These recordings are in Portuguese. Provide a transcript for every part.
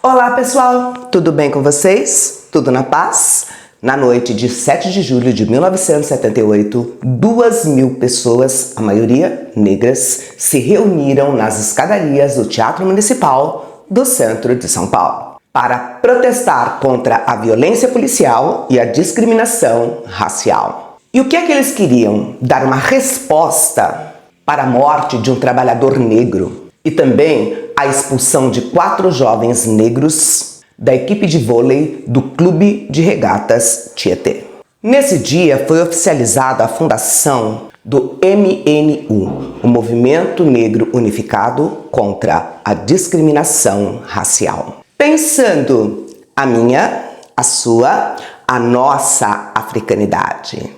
Olá pessoal, tudo bem com vocês? Tudo na paz? Na noite de 7 de julho de 1978, 2.000 pessoas, a maioria negras, se reuniram nas escadarias do Teatro Municipal do centro de São Paulo para protestar contra a violência policial e a discriminação racial. E o que é que eles queriam? Dar uma resposta para a morte de um trabalhador negro e também a expulsão de 4 jovens negros da equipe de vôlei do Clube de Regatas Tietê. Nesse dia foi oficializada a fundação do MNU, o Movimento Negro Unificado contra a Discriminação Racial. Pensando a minha, a sua, a nossa africanidade.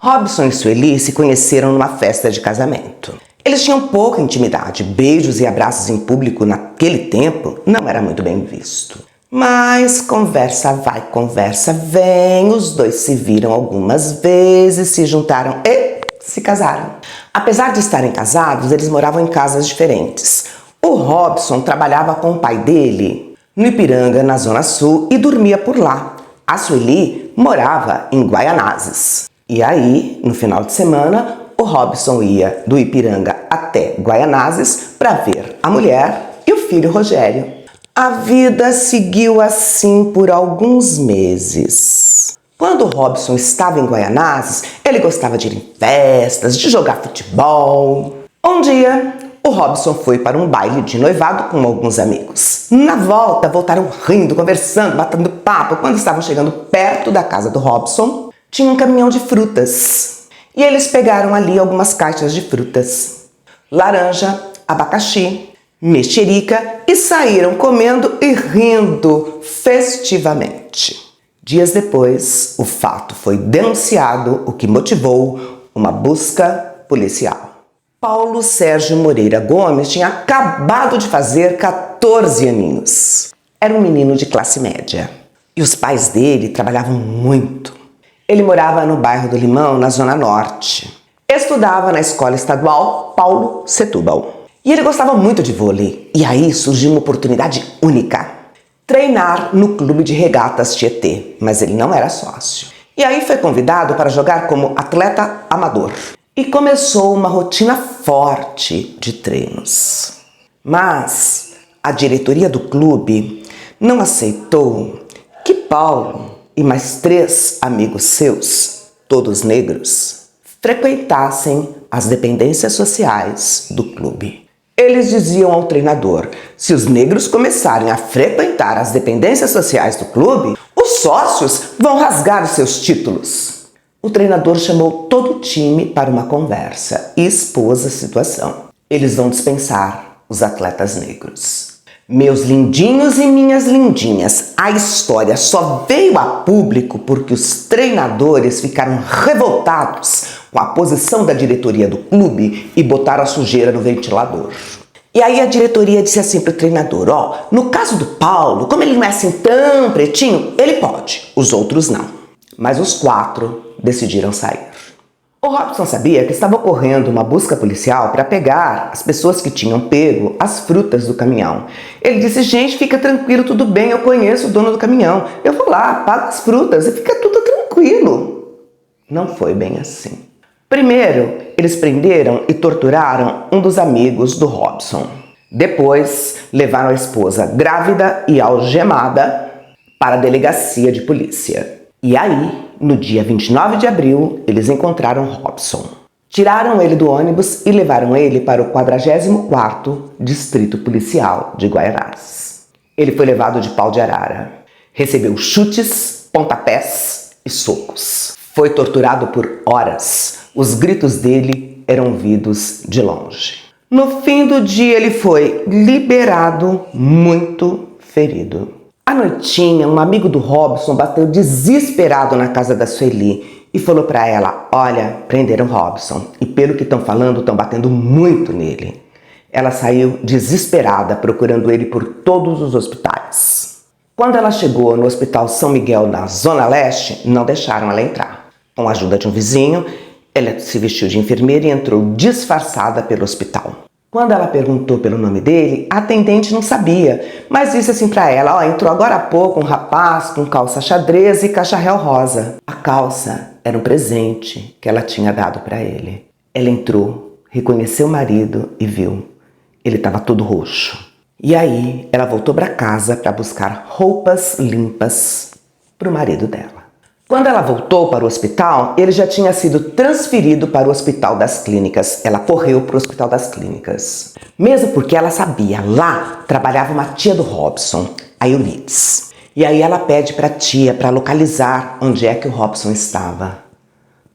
Robson e Sueli se conheceram numa festa de casamento. Eles tinham pouca intimidade, beijos e abraços em público naquele tempo não era muito bem visto. Mas conversa vai, conversa vem, os dois se viram algumas vezes, se juntaram e se casaram. Apesar de estarem casados, eles moravam em casas diferentes. O Robson trabalhava com o pai dele no Ipiranga, na Zona Sul, e dormia por lá. A Sueli morava em Guaianazes. E aí, no final de semana, o Robson ia do Ipiranga até Guaianazes para ver a mulher e o filho Rogério. A vida seguiu assim por alguns meses. Quando o Robson estava em Guaianazes, ele gostava de ir em festas, de jogar futebol. Um dia, o Robson foi para um baile de noivado com alguns amigos. Na volta, voltaram rindo, conversando, batendo papo. Quando estavam chegando perto da casa do Robson, tinha um caminhão de frutas. E eles pegaram ali algumas caixas de frutas. Laranja, abacaxi, mexerica e saíram comendo e rindo festivamente. Dias depois, o fato foi denunciado, o que motivou uma busca policial. Paulo Sérgio Moreira Gomes tinha acabado de fazer 14 aninhos. Era um menino de classe média. E os pais dele trabalhavam muito. Ele morava no bairro do Limão, na Zona Norte. Estudava na escola estadual Paulo Setúbal. E ele gostava muito de vôlei. E aí surgiu uma oportunidade única. Treinar no Clube de Regatas Tietê. Mas ele não era sócio. E aí foi convidado para jogar como atleta amador. E começou uma rotina forte de treinos. Mas a diretoria do clube não aceitou que Paulo e mais 3 amigos seus, todos negros, frequentassem as dependências sociais do clube. Eles diziam ao treinador: se os negros começarem a frequentar as dependências sociais do clube, os sócios vão rasgar os seus títulos. O treinador chamou todo o time para uma conversa e expôs a situação. Eles vão dispensar os atletas negros. Meus lindinhos e minhas lindinhas, a história só veio a público porque os treinadores ficaram revoltados com a posição da diretoria do clube e botaram a sujeira no ventilador. E aí a diretoria disse assim para o treinador: no caso do Paulo, como ele não é assim tão pretinho, ele pode, os outros não. Mas os 4 decidiram sair. O Robson sabia que estava ocorrendo uma busca policial para pegar as pessoas que tinham pego as frutas do caminhão. Ele disse: gente, fica tranquilo, tudo bem, eu conheço o dono do caminhão. Eu vou lá, pago as frutas e fica tudo tranquilo. Não foi bem assim. Primeiro, eles prenderam e torturaram um dos amigos do Robson. Depois, levaram a esposa grávida e algemada para a delegacia de polícia. E aí, no dia 29 de abril, eles encontraram Robson. Tiraram ele do ônibus e levaram ele para o 44º Distrito Policial de Guaianazes. Ele foi levado de pau de arara. Recebeu chutes, pontapés e socos. Foi torturado por horas. Os gritos dele eram ouvidos de longe. No fim do dia, ele foi liberado muito ferido. À noitinha, um amigo do Robson bateu desesperado na casa da Sueli e falou para ela: olha, prenderam Robson e pelo que estão falando, estão batendo muito nele. Ela saiu desesperada procurando ele por todos os hospitais. Quando ela chegou no Hospital São Miguel, na Zona Leste, não deixaram ela entrar. Com a ajuda de um vizinho, Ela se vestiu de enfermeira e entrou disfarçada pelo hospital. Quando ela perguntou pelo nome dele, a atendente não sabia, mas disse assim para ela: entrou agora há pouco um rapaz com calça xadrez e cacharel rosa. A calça era um presente que ela tinha dado para ele. Ela entrou, reconheceu o marido e viu. Ele estava todo roxo. E aí ela voltou para casa para buscar roupas limpas para o marido dela. Quando ela voltou para o hospital, ele já tinha sido transferido para o Hospital das Clínicas. Ela correu para o Hospital das Clínicas. Mesmo porque ela sabia, lá trabalhava uma tia do Robson, a Euridice. E aí ela pede para a tia para localizar onde é que o Robson estava.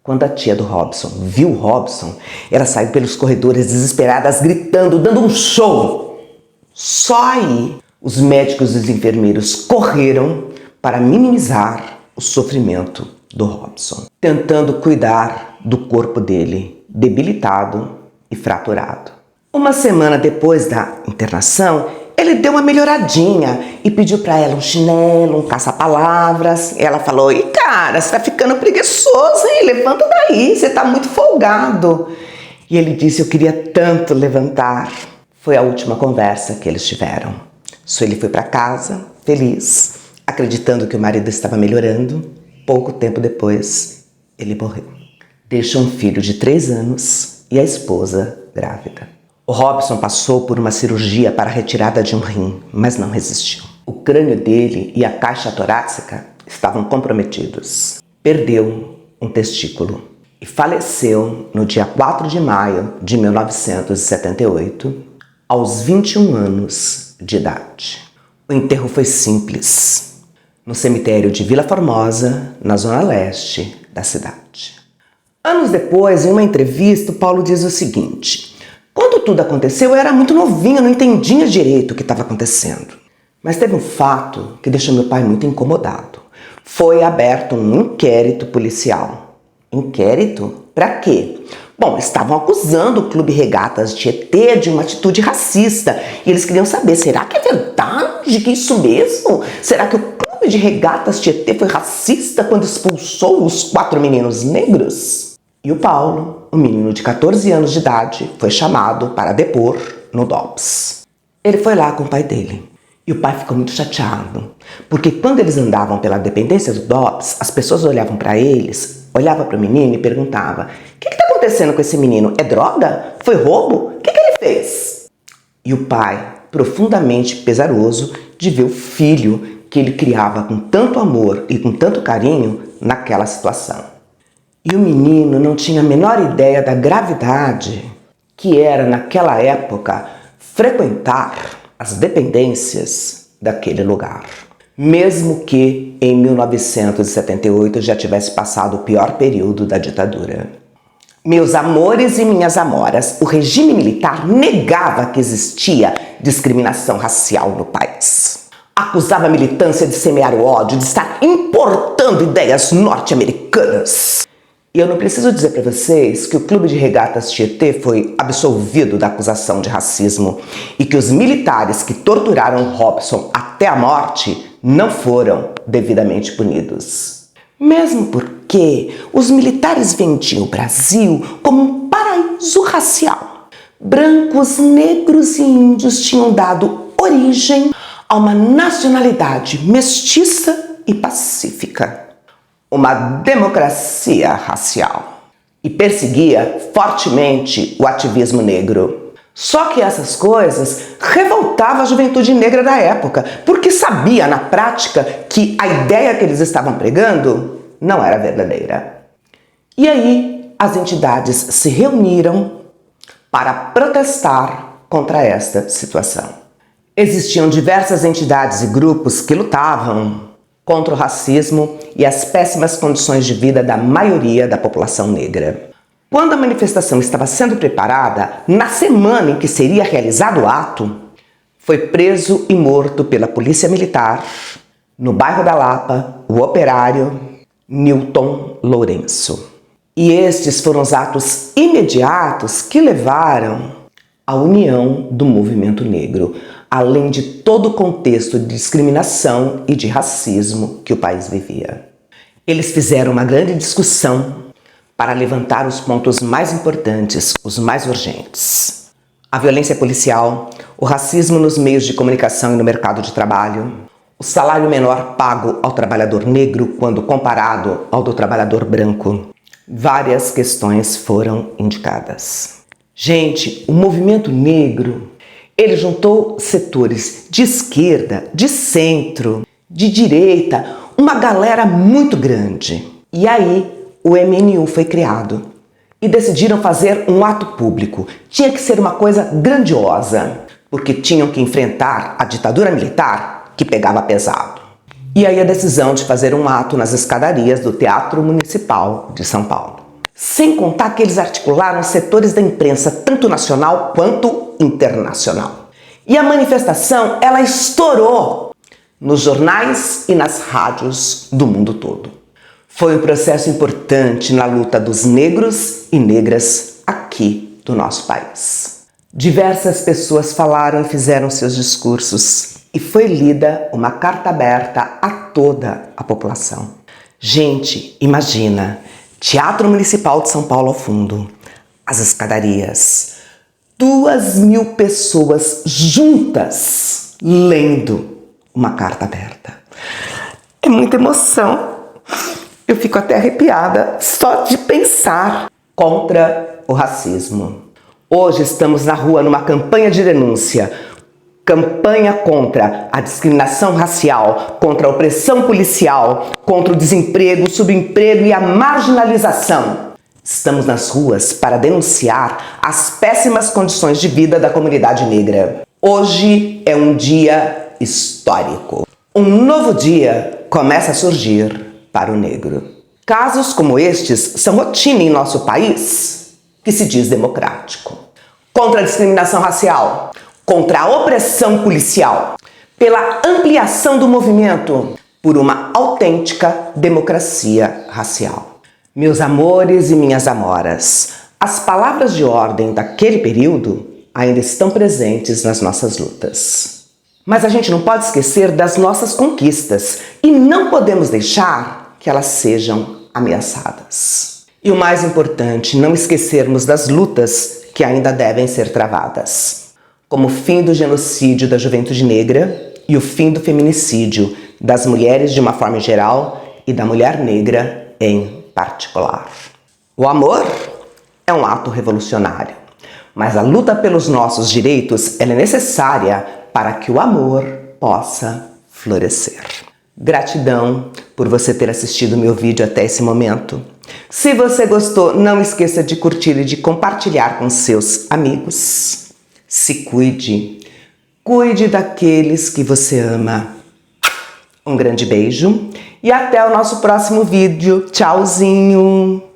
Quando a tia do Robson viu o Robson, ela saiu pelos corredores desesperadas, gritando, dando um show. Só aí os médicos e os enfermeiros correram para minimizar o sofrimento do Robson, tentando cuidar do corpo dele, debilitado e fraturado. Uma semana depois da internação, ele deu uma melhoradinha e pediu para ela um chinelo, um caça-palavras. Ela falou: "Ih, cara, você tá ficando preguiçoso, hein? Levanta daí, você tá muito folgado." E ele disse: "Eu queria tanto levantar." Foi a última conversa que eles tiveram. Sueli foi para casa, feliz, acreditando que o marido estava melhorando. Pouco tempo depois, ele morreu. Deixou um filho de 3 anos e a esposa grávida. O Robson passou por uma cirurgia para a retirada de um rim, mas não resistiu. O crânio dele e a caixa torácica estavam comprometidos. Perdeu um testículo e faleceu no dia 4 de maio de 1978, aos 21 anos de idade. O enterro foi simples, no cemitério de Vila Formosa, na zona leste da cidade. Anos depois, em uma entrevista, o Paulo diz o seguinte: "Quando tudo aconteceu, eu era muito novinha, não entendia direito o que estava acontecendo. Mas teve um fato que deixou meu pai muito incomodado. Foi aberto um inquérito policial." Inquérito? Para quê? Bom, estavam acusando o Clube Regatas Tietê de uma atitude racista. E eles queriam saber, será que é verdade que isso mesmo? Será que o Clube de Regatas Tietê foi racista quando expulsou os 4 meninos negros? E o Paulo, um menino de 14 anos de idade, foi chamado para depor no DOPS. Ele foi lá com o pai dele. E o pai ficou muito chateado, porque quando eles andavam pela dependência do DOPS, as pessoas olhavam para eles, olhavam para o menino e perguntavam: "O que está acontecendo com esse menino? É droga? Foi roubo? O que ele fez?" E o pai, profundamente pesaroso de ver o filho que ele criava com tanto amor e com tanto carinho naquela situação. E o menino não tinha a menor ideia da gravidade que era, naquela época, frequentar as dependências daquele lugar. Mesmo que em 1978 já tivesse passado o pior período da ditadura. Meus amores e minhas amoras, o regime militar negava que existia discriminação racial no país. Acusava a militância de semear o ódio, de estar importando ideias norte-americanas. E eu não preciso dizer para vocês que o Clube de Regatas Tietê foi absolvido da acusação de racismo e que os militares que torturaram Robson até a morte não foram devidamente punidos. Mesmo porque os militares vendiam o Brasil como um paraíso racial. Brancos, negros e índios tinham dado origem a uma nacionalidade mestiça e pacífica. Uma democracia racial, e perseguia fortemente o ativismo negro. Só que essas coisas revoltavam a juventude negra da época, porque sabia na prática que a ideia que eles estavam pregando não era verdadeira. E aí as entidades se reuniram para protestar contra esta situação. Existiam diversas entidades e grupos que lutavam contra o racismo e as péssimas condições de vida da maioria da população negra. Quando a manifestação estava sendo preparada, na semana em que seria realizado o ato, foi preso e morto pela polícia militar, no bairro da Lapa, o operário Newton Lourenço. E estes foram os atos imediatos que levaram à união do movimento negro, além de todo o contexto de discriminação e de racismo que o país vivia. Eles fizeram uma grande discussão para levantar os pontos mais importantes, os mais urgentes. A violência policial, o racismo nos meios de comunicação e no mercado de trabalho, o salário menor pago ao trabalhador negro quando comparado ao do trabalhador branco. Várias questões foram indicadas. Gente, o movimento negro, ele juntou setores de esquerda, de centro, de direita, uma galera muito grande. E aí o MNU foi criado e decidiram fazer um ato público. Tinha que ser uma coisa grandiosa, porque tinham que enfrentar a ditadura militar que pegava pesado. E aí a decisão de fazer um ato nas escadarias do Teatro Municipal de São Paulo. Sem contar que eles articularam setores da imprensa, tanto nacional quanto internacional. E a manifestação, ela estourou nos jornais e nas rádios do mundo todo. Foi um processo importante na luta dos negros e negras aqui do nosso país. Diversas pessoas falaram e fizeram seus discursos e foi lida uma carta aberta a toda a população. Gente, imagina, Teatro Municipal de São Paulo ao fundo, as escadarias, 2.000 pessoas juntas lendo uma carta aberta. É muita emoção. Eu fico até arrepiada só de pensar. Contra o racismo. Hoje estamos na rua numa campanha de denúncia. Campanha contra a discriminação racial, contra a opressão policial, contra o desemprego, o subemprego e a marginalização. Estamos nas ruas para denunciar as péssimas condições de vida da comunidade negra. Hoje é um dia histórico. Um novo dia começa a surgir para o negro. Casos como estes são rotina em nosso país, que se diz democrático. Contra a discriminação racial, contra a opressão policial, pela ampliação do movimento, por uma autêntica democracia racial. Meus amores e minhas amoras, as palavras de ordem daquele período ainda estão presentes nas nossas lutas. Mas a gente não pode esquecer das nossas conquistas e não podemos deixar que elas sejam ameaçadas. E o mais importante, não esquecermos das lutas que ainda devem ser travadas, como o fim do genocídio da juventude negra e o fim do feminicídio das mulheres de uma forma geral e da mulher negra em particular. O amor é um ato revolucionário, mas a luta pelos nossos direitos ela é necessária para que o amor possa florescer. Gratidão por você ter assistido meu vídeo até esse momento. Se você gostou, não esqueça de curtir e de compartilhar com seus amigos. Se cuide. Cuide daqueles que você ama. Um grande beijo e até o nosso próximo vídeo. Tchauzinho!